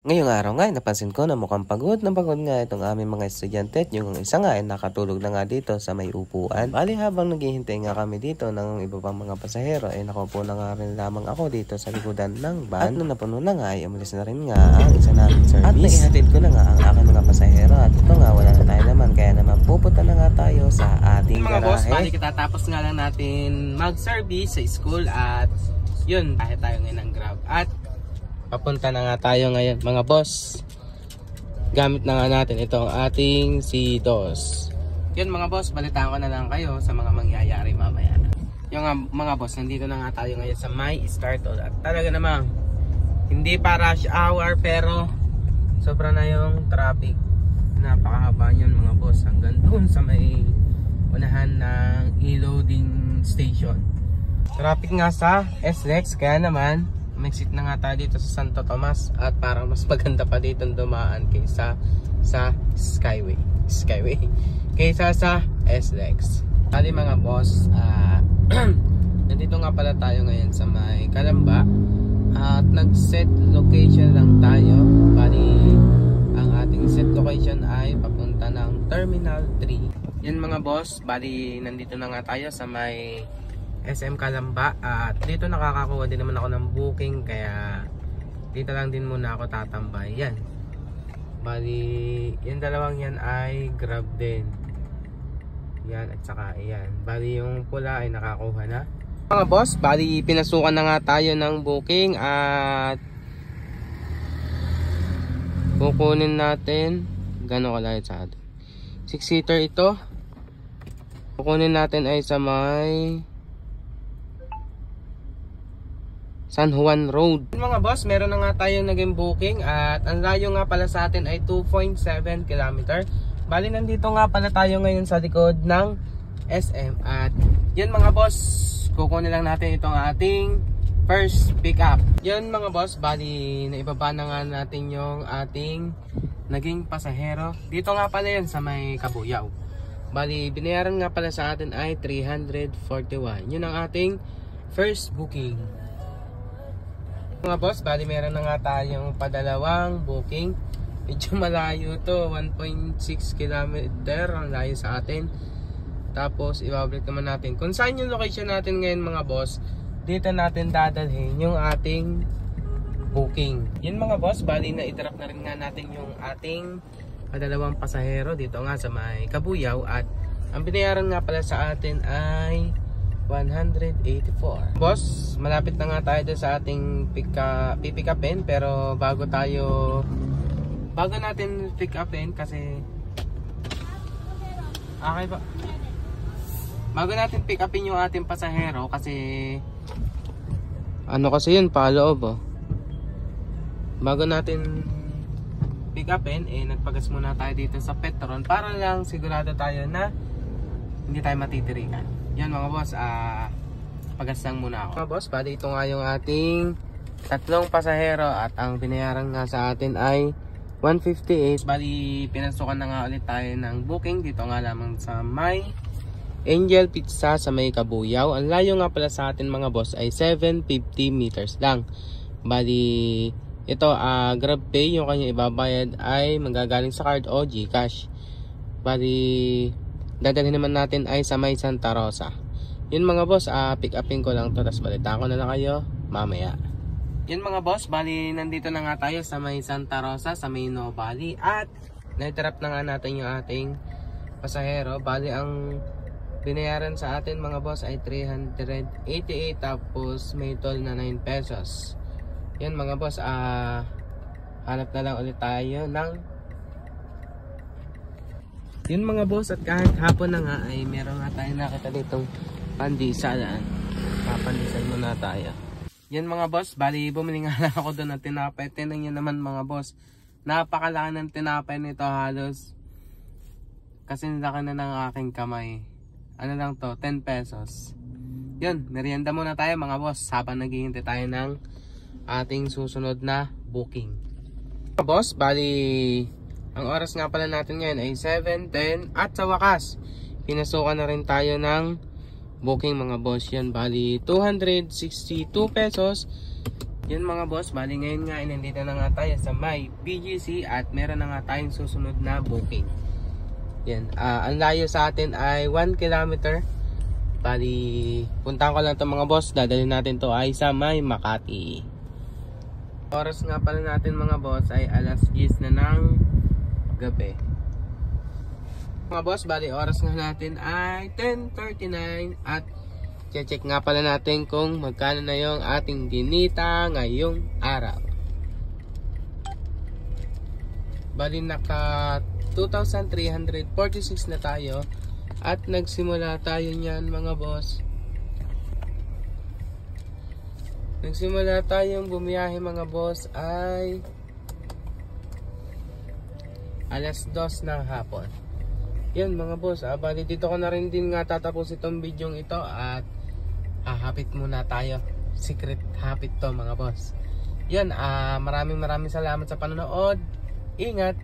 Ngayong araw nga, napansin ko na mukhang pagod na pagod nga itong aming mga estudyante at yung isa nga ay nakatulog na nga dito sa may upuan. Bali habang naghihintay nga kami dito ng iba pang mga pasahero ay nakaupo na nga rin lamang ako dito sa likodan ng van. At nung napuno na nga ay umalis na rin nga ang isa naming service. At naihatid ko na nga ang aking mga pasahero at ito nga wala na tayo naman kaya naman pupunta na nga tayo sa ating mga boss, garahe. bali katatapos nga lang natin mag-service sa school at yun, kahit tayo ngayon ng Grab at papunta na nga tayo ngayon mga boss. Gamit na nga natin itong ating C2. Yun mga boss, balitaan ko na lang kayo sa mga mangyayari mamaya. Yung mga boss, nandito na nga tayo ngayon sa My Startle. At talaga namang hindi pa rush hour pero sobra na yung traffic. Napakahaba yun mga boss hanggang doon sa may unahan ng e-loading station. Traffic nga sa SLEX kaya naman mag-exit na nga tayo dito sa Santo Tomas at parang mas maganda pa dito dumaan kaysa sa Skyway kaysa sa SLEX. Kali mga boss, nandito nga pala tayo ngayon sa may Calamba at nag-set location lang tayo. Bali ang ating set location ay papunta ng Terminal 3. Yan mga boss, bali nandito na nga tayo sa may SM Calamba at dito nakakakuha din naman ako ng booking kaya dito lang din muna ako tatambay. Yan, bali yung dalawang yan ay Grab din yan at saka yan, bali yung pula ay nakakuha na mga boss. Bali pinasukan na nga tayo ng booking at kukunin natin gano'ng kalayo sa atin, 6-seater ito. Kukunin natin ay sa may San Juan Road. Mga boss, meron na nga tayong naging booking at ang layo nga pala sa atin ay 2.7 km. Bali nandito nga pala tayo ngayon sa likod ng SM at yun mga boss, kukunin lang natin itong ating first pick up. Yun mga boss, bali naibaba na nga natin yung ating naging pasahero. Dito nga pala yan sa may Kabuyaw. Bali binayaran nga pala sa atin ay 341. Yun ang ating first booking. Mga boss, bali meron na nga tayong padalawang booking. Medyo malayo to, 1.6 km ang layo sa atin. Tapos ibabalik naman natin kung saan yung location natin ngayon mga boss. Dito natin dadalhin yung ating booking. Yun mga boss, bali na i-drop na rin nga natin yung ating padalawang pasahero dito nga sa may Kabuyaw. At ang binayaran nga pala sa atin ay 184. Boss, malapit na nga tayo sa ating pick upin pero bago natin pick upin kasi okay ba? Bago natin pick upin yung ating pasahero kasi ano kasi yun, paloob oh. Bago natin pick upin nagpagas muna tayo dito sa Petron para lang sigurado tayo na hindi tayo matitirikan. Yan mga boss, pagas lang muna ako. Mga boss, bali ito nga yung ating tatlong pasahero at ang binayaran nga sa atin ay 158. Bali pinasukan na nga ulit tayo ng booking dito nga lamang sa may Angel Pizza sa may Kabuyaw. Ang layo nga pala sa atin mga boss ay 750 meters lang. Bali ito Grab Pay, yung kanya ibabayad ay manggagaling sa card o GCash. Bali dadalhin naman natin ay sa may Santa Rosa. Yun mga boss, pick upin ko lang to, tapos balitaan ko na lang kayo mamaya. Yun mga boss, bali nandito na nga tayo sa may Santa Rosa sa may No Valley at naitrap na nga natin yung ating pasahero. Bali ang binayaran sa atin mga boss ay 388 tapos may toll na 9 pesos. Yun mga boss, hanap na lang ulit tayo ng yun mga boss. At kahit hapon na nga ay meron nga tayo nakita ditong pandisalan. Papandisan muna tayo. Yan mga boss, bali bumili nga lang ako doon ng tinapay. Tinan nyo naman mga boss, napakalaki ng tinapay nito, halos kasi nilaki na ng aking kamay. Ano lang to, 10 pesos. Yun, merienda muna tayo mga boss habang naghihintay tayo ng ating susunod na booking. Mga boss, bali ang oras nga pala natin ngayon ay 7:10 at sa wakas pinasukan na rin tayo ng booking mga boss. Yan bali 262 pesos Yun mga boss, bali ngayon nga nandito na nga tayo sa may BGC at meron na nga tayong susunod na booking. Yan, ang layo sa atin ay 1 kilometer. Bali, puntahan ko lang ito mga boss, dadalhin natin to ay sa may Makati. Oras nga pala natin mga boss ay alas 10 na ng gabi. Mga boss, bali oras nga natin ay 10:39 at check nga pala natin kung magkano na yung ating ginita ngayong araw. Bali naka 2,346 na tayo at nagsimula tayo niyan mga boss. Nagsimula tayong bumiyahe mga boss ay alas 2 ng hapon. Yan mga boss, bali dito ko na rin din nga tatapos itong video ito at hapit muna tayo. Secret hapit to mga boss. Yan, maraming salamat sa panonood. Ingat!